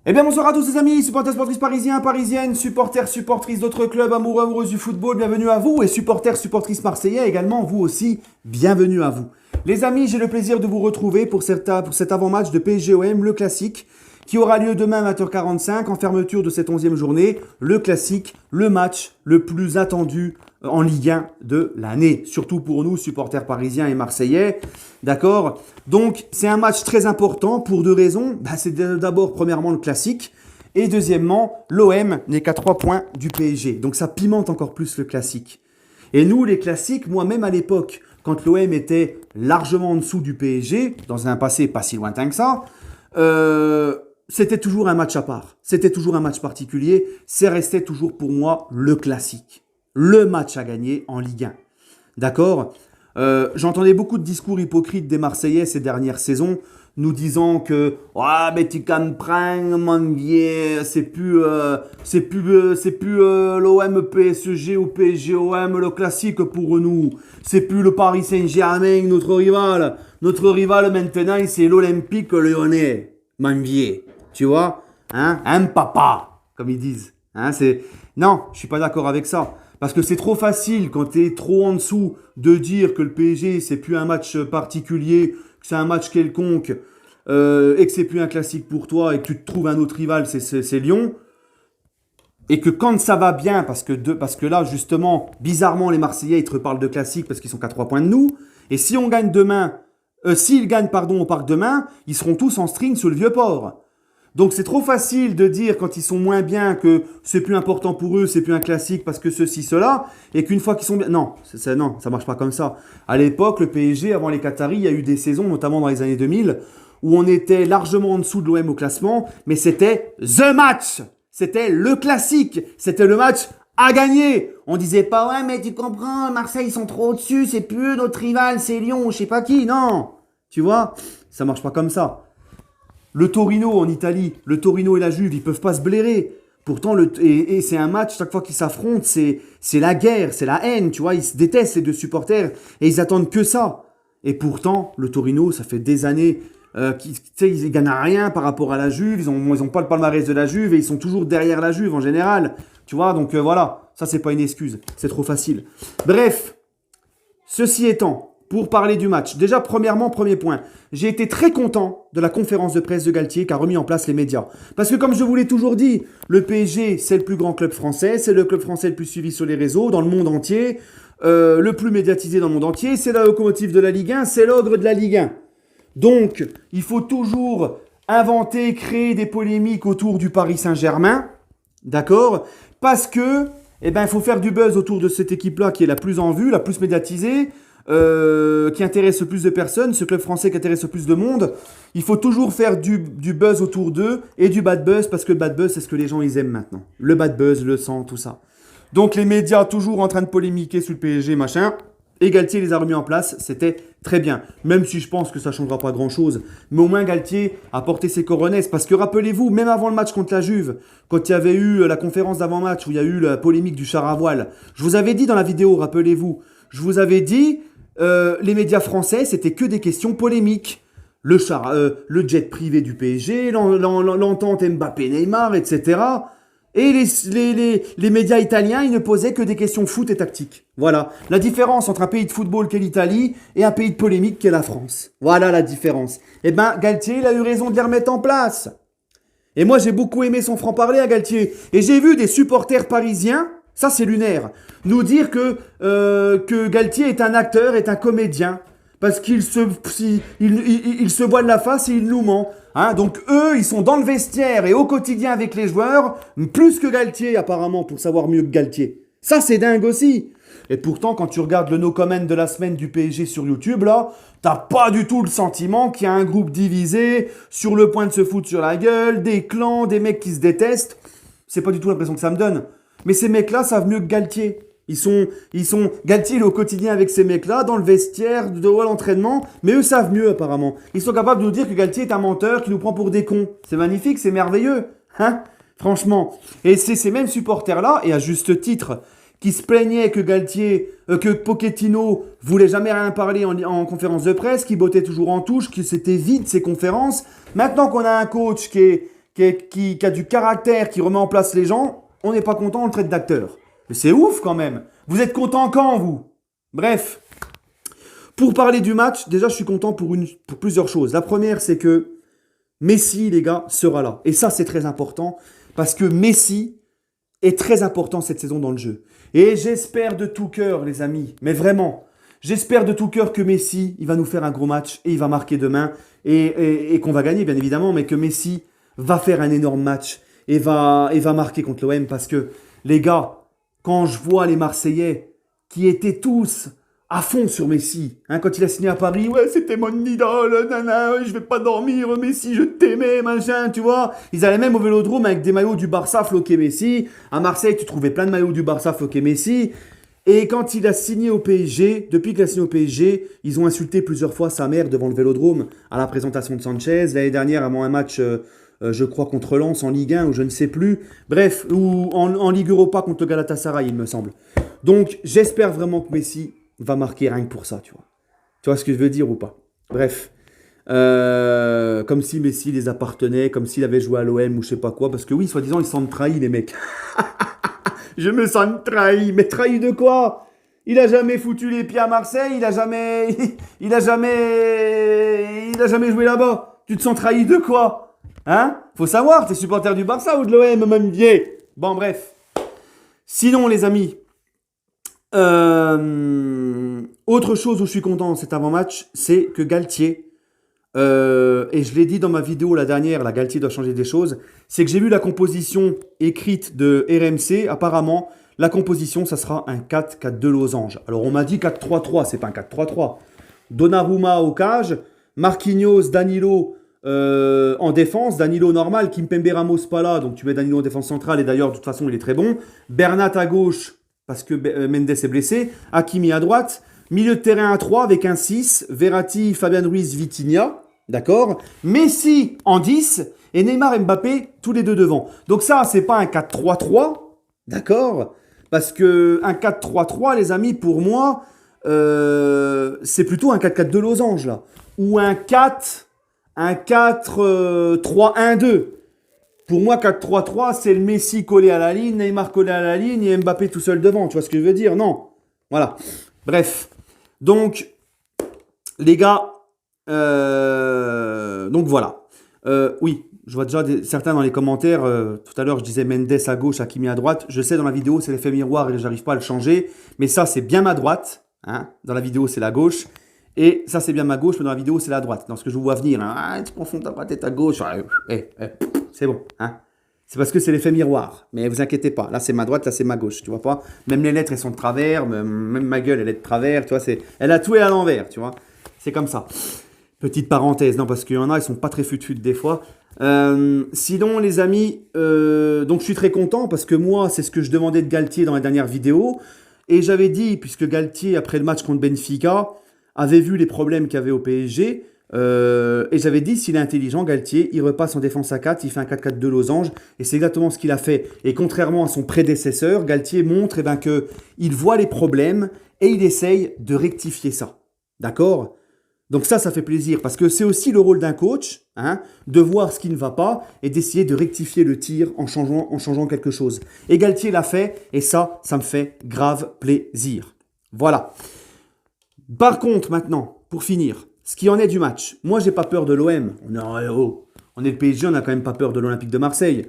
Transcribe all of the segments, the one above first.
Eh bien bonsoir à tous les amis, supporters sportifs parisiens, parisiennes, supporters, supportrices d'autres clubs, amoureux, amoureuses du football, bienvenue à vous, et supporters, supportrices marseillais également, vous aussi, bienvenue à vous. Les amis, j'ai le plaisir de vous retrouver pour cet avant-match de PSG-OM, le classique, qui aura lieu demain à 20h45 en fermeture de cette 11e journée, le classique, le match le plus attendu en Ligue 1 de l'année, surtout pour nous, supporters parisiens et marseillais, d'accord? Donc, c'est un match très important pour deux raisons. C'est d'abord, premièrement, le classique, et deuxièmement, l'OM n'est qu'à 3 points du PSG, donc ça pimente encore plus le classique. Et nous, les classiques, moi-même à l'époque, quand l'OM était largement en dessous du PSG, dans un passé pas si lointain que ça, c'était toujours un match à part, c'était toujours un match particulier, c'est resté toujours pour moi le classique. Le match à gagner en Ligue 1. D'accord? J'entendais beaucoup de discours hypocrites des Marseillais ces dernières saisons, nous disant que mais tu comprends, mon vieux, c'est plus l'OM PSG ou PSG OM le classique pour nous. C'est plus le Paris Saint-Germain, notre rival. Notre rival maintenant, c'est l'Olympique Lyonnais, mon vieux. Tu vois? Hein? Un papa, comme ils disent. Hein, Non, je suis pas d'accord avec ça. Parce que c'est trop facile quand tu es trop en dessous de dire que le PSG c'est plus un match particulier, que c'est un match quelconque et que c'est plus un classique pour toi et que tu te trouves un autre rival, c'est Lyon. Et que quand ça va bien, parce que là justement, bizarrement les Marseillais ils te reparlent de classique parce qu'ils sont qu'à 3 points de nous. Et si on gagne demain, s'ils gagnent au Parc demain, ils seront tous en string sur le Vieux-Port. Donc c'est trop facile de dire quand ils sont moins bien que c'est plus important pour eux, c'est plus un classique parce que ceci, cela, et qu'une fois qu'ils sont bien... Non, non, ça marche pas comme ça. À l'époque, le PSG, avant les Qataris, il y a eu des saisons, notamment dans les années 2000, où on était largement en dessous de l'OM au classement, mais c'était THE match. C'était le classique. C'était le match à gagner. On disait pas, ouais, mais tu comprends, Marseille, ils sont trop au-dessus, c'est plus eux, notre rival, c'est Lyon, je sais pas qui. Non. Tu vois, ça marche pas comme ça. Le Torino en Italie, le Torino et la Juve, ils peuvent pas se blairer. Pourtant, et c'est un match, chaque fois qu'ils s'affrontent, c'est la guerre, c'est la haine, tu vois. Ils se détestent, les deux supporters, et ils attendent que ça. Et pourtant, le Torino, ça fait des années ils gagnent à rien par rapport à la Juve. Ils ont pas le palmarès de la Juve, et ils sont toujours derrière la Juve en général. Tu vois, donc voilà, ça c'est pas une excuse, c'est trop facile. Bref, ceci étant... Pour parler du match, déjà premièrement, premier point, j'ai été très content de la conférence de presse de Galtier qui a remis en place les médias. Parce que comme je vous l'ai toujours dit, le PSG c'est le plus grand club français, c'est le club français le plus suivi sur les réseaux, dans le monde entier, le plus médiatisé dans le monde entier, c'est la locomotive de la Ligue 1, c'est l'ogre de la Ligue 1. Donc, il faut toujours inventer, créer des polémiques autour du Paris Saint-Germain, d'accord? Parce que, il faut faire du buzz autour de cette équipe-là qui est la plus en vue, la plus médiatisée, qui intéresse le plus de personnes, ce club français qui intéresse le plus de monde. Il faut toujours faire du buzz autour d'eux et du bad buzz, parce que le bad buzz, c'est ce que les gens ils aiment maintenant. Le bad buzz, le sang, tout ça. Donc les médias toujours en train de polémiquer sur le PSG, machin. Et Galtier les a remis en place, c'était très bien. Même si je pense que ça ne changera pas grand-chose. Mais au moins Galtier a porté ses coronesses. Parce que rappelez-vous, même avant le match contre la Juve, quand il y avait eu la conférence d'avant-match où il y a eu la polémique du char à voile, je vous avais dit dans la vidéo, rappelez-vous, je vous avais dit... les médias français, c'était que des questions polémiques. Le jet privé du PSG, l'entente Mbappé-Neymar, etc. Et les médias italiens, ils ne posaient que des questions foot et tactiques. Voilà. La différence entre un pays de football qu'est l'Italie et un pays de polémique qu'est la France. Voilà la différence. Galtier, il a eu raison de les remettre en place. Et moi, j'ai beaucoup aimé son franc-parler à Galtier. Et j'ai vu des supporters parisiens... Ça, c'est lunaire. Nous dire que Galtier est un acteur, est un comédien. Parce qu'il il se voile la face et il nous ment. Hein, donc eux, ils sont dans le vestiaire et au quotidien avec les joueurs, plus que Galtier apparemment, pour savoir mieux que Galtier. Ça, c'est dingue aussi. Et pourtant, quand tu regardes le no comment de la semaine du PSG sur YouTube, là, t'as pas du tout le sentiment qu'il y a un groupe divisé, sur le point de se foutre sur la gueule, des clans, des mecs qui se détestent. C'est pas du tout l'impression que ça me donne. Mais ces mecs-là savent mieux que Galtier. Galtier, il est au quotidien avec ces mecs-là, dans le vestiaire, à l'entraînement, mais eux savent mieux apparemment. Ils sont capables de nous dire que Galtier est un menteur, qui nous prend pour des cons. C'est magnifique, c'est merveilleux. Hein? Franchement. Et c'est ces mêmes supporters-là, et à juste titre, qui se plaignaient que Pochettino voulait jamais rien parler en conférence de presse, qui bottait toujours en touche, que c'était vide ses conférences. Maintenant qu'on a un coach qui qui a du caractère, qui remet en place les gens, on n'est pas content, on le traite d'acteur. Mais c'est ouf quand même. Vous êtes content quand, vous? Bref. Pour parler du match, déjà, je suis content pour plusieurs choses. La première, c'est que Messi, les gars, sera là. Et ça, c'est très important parce que Messi est très important cette saison dans le jeu. Et j'espère de tout cœur, les amis, mais vraiment, j'espère de tout cœur que Messi, il va nous faire un gros match et il va marquer demain et qu'on va gagner, bien évidemment, mais que Messi va faire un énorme match et va marquer contre l'OM parce que, les gars, quand je vois les Marseillais qui étaient tous à fond sur Messi, hein, quand il a signé à Paris, ouais, c'était mon idole, nana, je vais pas dormir, Messi, je t'aimais, machin, tu vois. Ils allaient même au Vélodrome avec des maillots du Barça floqués Messi. À Marseille, tu trouvais plein de maillots du Barça floqués Messi. Et quand il a signé au PSG, depuis qu'il a signé au PSG, ils ont insulté plusieurs fois sa mère devant le Vélodrome à la présentation de Sanchez. L'année dernière, avant un match, je crois, contre Lens en Ligue 1, ou je ne sais plus. Bref, ou en Ligue Europa contre le Galatasaray, il me semble. Donc, j'espère vraiment que Messi va marquer rien que pour ça, tu vois. Tu vois ce que je veux dire ou pas? Bref. Comme si Messi les appartenait, comme s'il avait joué à l'OM ou je sais pas quoi. Parce que oui, soi-disant, ils se sentent trahis, les mecs. Je me sens trahi. Mais trahi de quoi? Il a jamais foutu les pieds à Marseille, il a jamais joué là-bas. Tu te sens trahi de quoi? Hein? Faut savoir, t'es supporter du Barça ou de l'OM, même vieille. Bon, bref. Sinon, les amis, autre chose où je suis content dans cet avant-match, c'est que Galtier, et je l'ai dit dans ma vidéo la dernière, la Galtier doit changer des choses, c'est que j'ai vu la composition écrite de RMC, apparemment, la composition, ça sera un 4-4-2 losange. Alors on m'a dit 4-3-3, c'est pas un 4-3-3. Donnarumma au cage, Marquinhos, Danilo en défense, Danilo normal, Kimpembe Ramos pas là, donc tu mets Danilo en défense centrale, et d'ailleurs de toute façon il est très bon. Bernat à gauche, parce que Mendes est blessé, Hakimi à droite, milieu de terrain à 3 avec un 6, Verratti, Fabian Ruiz, Vitinha, d'accord, Messi en 10 et Neymar et Mbappé tous les deux devant. Donc ça, c'est pas un 4-3-3, d'accord, parce que un 4-3-3, les amis, pour moi, c'est plutôt un 4-4-2 losange là, ou un 4-3-1-2. Pour moi, 4-3-3, c'est le Messi collé à la ligne, Neymar collé à la ligne et Mbappé tout seul devant. Tu vois ce que je veux dire? Non. Voilà. Bref. Donc, les gars, donc voilà. Oui, je vois déjà certains dans les commentaires. Tout à l'heure, je disais Mendes à gauche, Hakimi à droite. Je sais, dans la vidéo, c'est l'effet miroir et j'arrive pas à le changer. Mais ça, c'est bien ma droite. Hein. Dans la vidéo, c'est la gauche. Et ça, c'est bien ma gauche, mais dans la vidéo, c'est la droite. Dans ce que je vous vois venir, hein. Ah, tu confonds ta droite et ta gauche. C'est bon. Hein. C'est parce que c'est l'effet miroir. Mais vous inquiétez pas. Là, c'est ma droite, là, c'est ma gauche. Tu vois pas? Même les lettres, elles sont de travers. Même ma gueule, elle est de travers. Tu vois, elle a tout et à l'envers. Tu vois? C'est comme ça. Petite parenthèse. Non, parce qu'il y en a, ils sont pas très fut-fut des fois. Sinon, les amis, donc je suis très content parce que moi, c'est ce que je demandais de Galtier dans la dernière vidéo. Et j'avais dit, puisque Galtier, après le match contre Benfica, avait vu les problèmes qu'il y avait au PSG, et j'avais dit, s'il est intelligent, Galtier, il repasse en défense à 4, il fait un 4-4-2 losange, et c'est exactement ce qu'il a fait. Et contrairement à son prédécesseur, Galtier montre qu'il voit les problèmes, et il essaye de rectifier ça. D'accord? Donc ça fait plaisir, parce que c'est aussi le rôle d'un coach, hein, de voir ce qui ne va pas, et d'essayer de rectifier le tir en changeant quelque chose. Et Galtier l'a fait, et ça me fait grave plaisir. Voilà. Par contre, maintenant, pour finir, ce qui en est du match, moi, j'ai pas peur de l'OM. On est le PSG, on n'a quand même pas peur de l'Olympique de Marseille.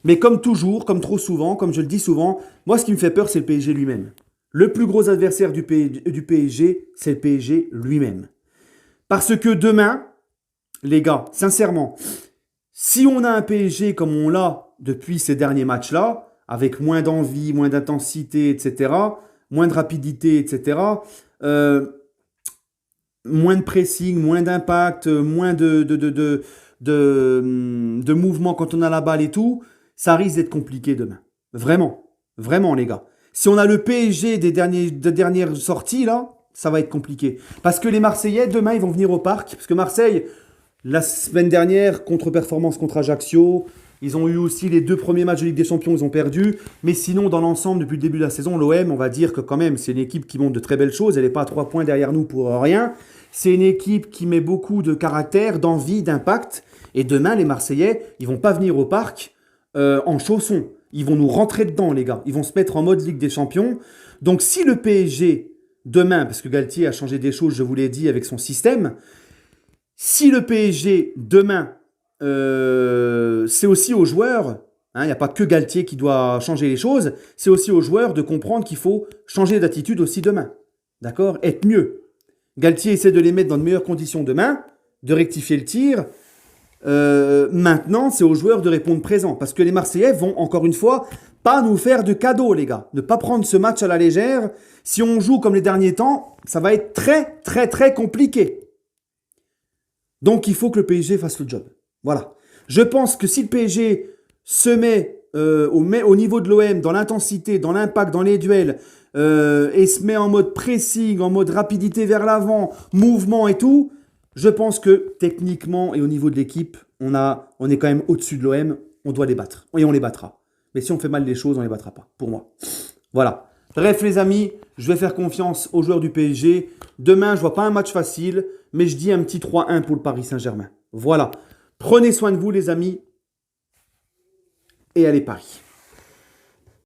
Mais comme toujours, comme trop souvent, comme je le dis souvent, moi, ce qui me fait peur, c'est le PSG lui-même. Le plus gros adversaire du PSG, c'est le PSG lui-même. Parce que demain, les gars, sincèrement, si on a un PSG comme on l'a depuis ces derniers matchs-là, avec moins d'envie, moins d'intensité, etc., moins de rapidité, etc., moins de pressing, moins d'impact, moins de mouvement quand on a la balle et tout, ça risque d'être compliqué demain. Vraiment, vraiment les gars. Si on a le PSG des dernières sorties là, ça va être compliqué. Parce que les Marseillais, demain, ils vont venir au parc. Parce que Marseille, la semaine dernière, contre-performance contre Ajaccio, ils ont eu aussi les 2 premiers matchs de Ligue des Champions, ils ont perdu. Mais sinon, dans l'ensemble, depuis le début de la saison, l'OM, on va dire que quand même, c'est une équipe qui montre de très belles choses. Elle n'est pas à 3 points derrière nous pour rien. C'est une équipe qui met beaucoup de caractère, d'envie, d'impact. Et demain, les Marseillais, ils vont pas venir au parc en chaussons. Ils vont nous rentrer dedans, les gars. Ils vont se mettre en mode Ligue des Champions. Donc, si le PSG, demain, parce que Galtier a changé des choses, je vous l'ai dit, avec son système, si le PSG, demain, c'est aussi aux joueurs, il n'y a pas que Galtier qui doit changer les choses, c'est aussi aux joueurs de comprendre qu'il faut changer d'attitude aussi demain. D'accord? Être mieux. Galtier essaie de les mettre dans de meilleures conditions demain, de rectifier le tir. Maintenant, c'est aux joueurs de répondre présent. Parce que les Marseillais vont, encore une fois, pas nous faire de cadeaux, les gars. Ne pas prendre ce match à la légère. Si on joue comme les derniers temps, ça va être très, très, très compliqué. Donc, il faut que le PSG fasse le job. Voilà. Je pense que si le PSG se met au niveau de l'OM, dans l'intensité, dans l'impact, dans les duels, et se met en mode pressing, en mode rapidité vers l'avant, mouvement et tout, je pense que techniquement et au niveau de l'équipe, on est quand même au-dessus de l'OM, on doit les battre. Et on les battra. Mais si on fait mal les choses, on les battra pas, pour moi. Voilà. Bref les amis, je vais faire confiance aux joueurs du PSG. Demain, je vois pas un match facile, mais je dis un petit 3-1 pour le Paris Saint-Germain. Voilà. Prenez soin de vous les amis. Et allez Paris.